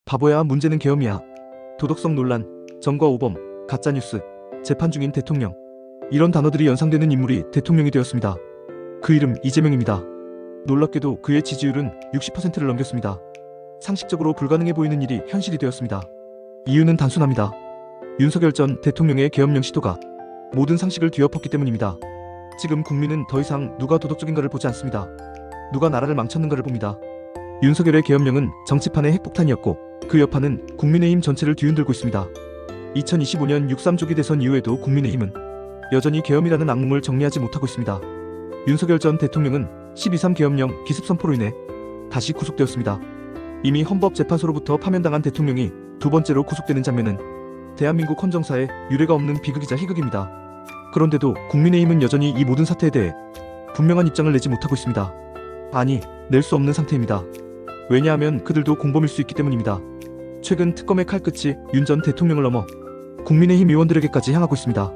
바보야, 문제는 계엄이야. 도덕성 논란, 정과 오범, 가짜뉴스, 재판 중인 대통령. 이런 단어들이 연상되는 인물이 대통령이 되었습니다. 그 이름 이재명입니다. 놀랍게도 그의 지지율은 60%를 넘겼습니다. 상식적으로 불가능해 보이는 일이 현실이 되었습니다. 이유는 단순합니다. 윤석열 전 대통령의 계엄령 시도가 모든 상식을 뒤엎었기 때문입니다. 지금 국민은 더 이상 누가 도덕적인가를 보지 않습니다. 누가 나라를 망쳤는가를 봅니다. 윤석열의 계엄령은 정치판의 핵폭탄이었고 그 여파는 국민의힘 전체를 뒤흔들고 있습니다. 2025년 6.3조기 대선 이후에도 국민의힘은 여전히 계엄이라는 악몽을 정리하지 못하고 있습니다. 윤석열 전 대통령은 12.3 계엄령 기습 선포로 인해 다시 구속되었습니다. 이미 헌법재판소로부터 파면당한 대통령이 두 번째로 구속되는 장면은 대한민국 헌정사에 유례가 없는 비극이자 희극입니다. 그런데도 국민의힘은 여전히 이 모든 사태에 대해 분명한 입장을 내지 못하고 있습니다. 아니, 낼 수 없는 상태입니다. 왜냐하면 그들도 공범일 수 있기 때문입니다. 최근 특검의 칼끝이 윤 전 대통령을 넘어 국민의힘 의원들에게까지 향하고 있습니다.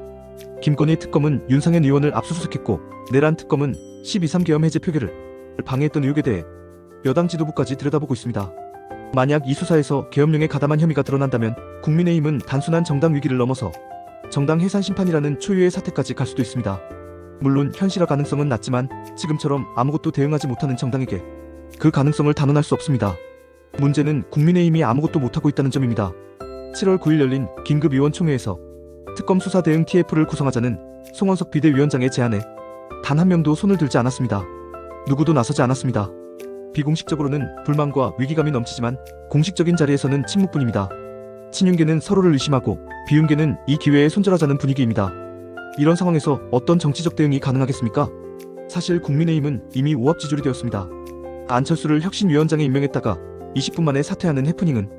김건희 특검은 윤상현 의원을 압수수색했고 내란 특검은 12.3 계엄 해제 표결을 방해했던 의혹에 대해 여당 지도부까지 들여다보고 있습니다. 만약 이 수사에서 계엄령에 가담한 혐의가 드러난다면 국민의힘은 단순한 정당 위기를 넘어서 정당 해산 심판이라는 초유의 사태까지 갈 수도 있습니다. 물론 현실화 가능성은 낮지만 지금처럼 아무것도 대응하지 못하는 정당에게 그 가능성을 단언할 수 없습니다. 문제는 국민의힘이 아무것도 못하고 있다는 점입니다. 7월 9일 열린 긴급위원총회에서 특검 수사 대응 TF를 구성하자는 송원석 비대위원장의 제안에 단 한 명도 손을 들지 않았습니다. 누구도 나서지 않았습니다. 비공식적으로는 불만과 위기감이 넘치지만 공식적인 자리에서는 침묵뿐입니다. 친윤계는 서로를 의심하고 비윤계는 이 기회에 손절하자는 분위기입니다. 이런 상황에서 어떤 정치적 대응이 가능하겠습니까? 사실 국민의힘은 이미 오합지졸이 되었습니다. 안철수를 혁신위원장에 임명했다가 20분 만에 사퇴하는 해프닝은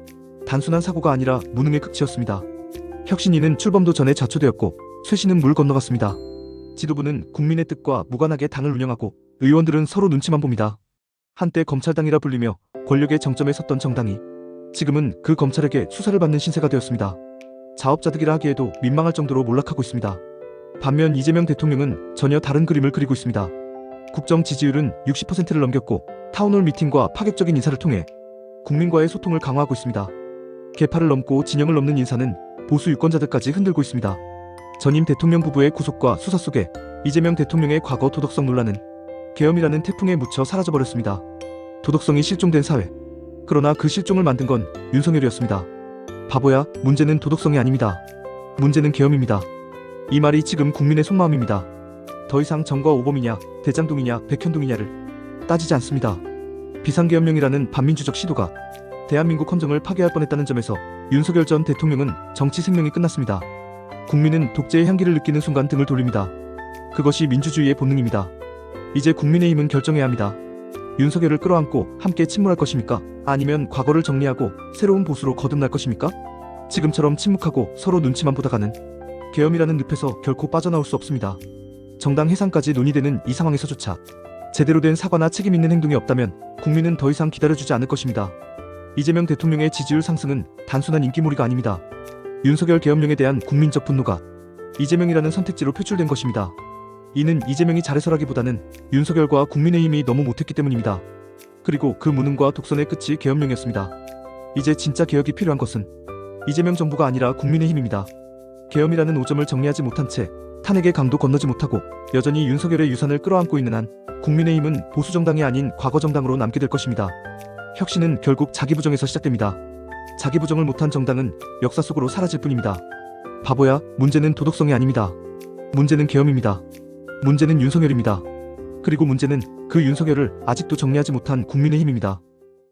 단순한 사고가 아니라 무능의 극치였습니다. 혁신위는 출범도 전에 자초되었고 쇄신은 물 건너갔습니다. 지도부는 국민의 뜻과 무관하게 당을 운영하고 의원들은 서로 눈치만 봅니다. 한때 검찰당이라 불리며 권력의 정점에 섰던 정당이 지금은 그 검찰에게 수사를 받는 신세가 되었습니다. 자업자득이라 하기에도 민망할 정도로 몰락하고 있습니다. 반면 이재명 대통령은 전혀 다른 그림을 그리고 있습니다. 국정 지지율은 60%를 넘겼고 타운홀 미팅과 파격적인 인사를 통해 국민과의 소통을 강화하고 있습니다. 계파를 넘고 진영을 넘는 인사는 보수 유권자들까지 흔들고 있습니다. 전임 대통령 부부의 구속과 수사 속에 이재명 대통령의 과거 도덕성 논란은 계엄이라는 태풍에 묻혀 사라져버렸습니다. 도덕성이 실종된 사회. 그러나 그 실종을 만든 건 윤석열이었습니다. 바보야, 문제는 도덕성이 아닙니다. 문제는 계엄입니다. 이 말이 지금 국민의 속마음입니다. 더 이상 정과 오범이냐, 대장동이냐, 백현동이냐를 따지지 않습니다. 비상계엄령이라는 반민주적 시도가 대한민국 헌정을 파괴할 뻔했다는 점에서 윤석열 전 대통령은 정치 생명이 끝났습니다. 국민은 독재의 향기를 느끼는 순간 등을 돌립니다. 그것이 민주주의의 본능입니다. 이제 국민의힘은 결정해야 합니다. 윤석열을 끌어안고 함께 침몰할 것입니까? 아니면 과거를 정리하고 새로운 보수로 거듭날 것입니까? 지금처럼 침묵하고 서로 눈치만 보다가는 계엄이라는 늪에서 결코 빠져나올 수 없습니다. 정당 해산까지 논의되는 이 상황에서조차 제대로 된 사과나 책임 있는 행동이 없다면 국민은 더 이상 기다려주지 않을 것입니다. 이재명 대통령의 지지율 상승은 단순한 인기몰이가 아닙니다. 윤석열 계엄령에 대한 국민적 분노가 이재명이라는 선택지로 표출된 것입니다. 이는 이재명이 잘해서라기보다는 윤석열과 국민의힘이 너무 못했기 때문입니다. 그리고 그 무능과 독선의 끝이 계엄령이었습니다. 이제 진짜 개혁이 필요한 것은 이재명 정부가 아니라 국민의힘입니다. 계엄이라는 오점을 정리하지 못한 채 탄핵의 강도 건너지 못하고 여전히 윤석열의 유산을 끌어안고 있는 한 국민의힘은 보수정당이 아닌 과거정당으로 남게 될 것입니다. 혁신은 결국 자기부정에서 시작됩니다. 자기부정을 못한 정당은 역사 속으로 사라질 뿐입니다. 바보야, 문제는 도덕성이 아닙니다. 문제는 계엄입니다. 문제는 윤석열입니다. 그리고 문제는 그 윤석열을 아직도 정리하지 못한 국민의힘입니다.